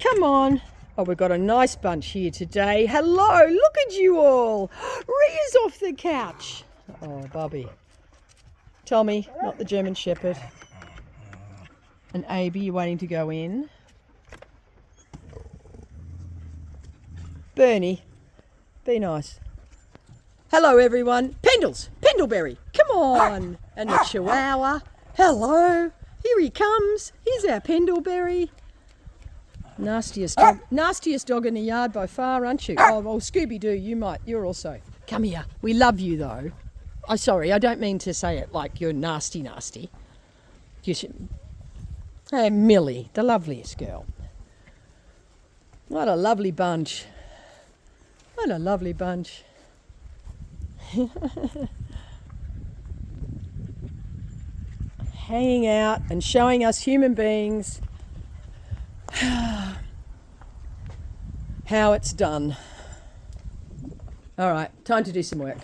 Come on. Oh, we've got a nice bunch here today. Hello, look at you all. Ria's off the couch. Oh, Bubby. Tommy, not the German Shepherd. And Abby, you waiting to go in? Bernie, be nice. Hello, everyone. Pendleberry, come on. And the Chihuahua. Hello. Here he comes. Here's our Pendleberry. Nastiest dog in the yard by far, aren't you? Oh, well, Scooby-Doo, you're also. Come here. We love you, though. Oh, sorry, I don't mean to say it like you're nasty. You should... Hey, Millie, the loveliest girl. What a lovely bunch. What a lovely bunch. Hanging out and showing us human beings how it's done. All right, time to do some work.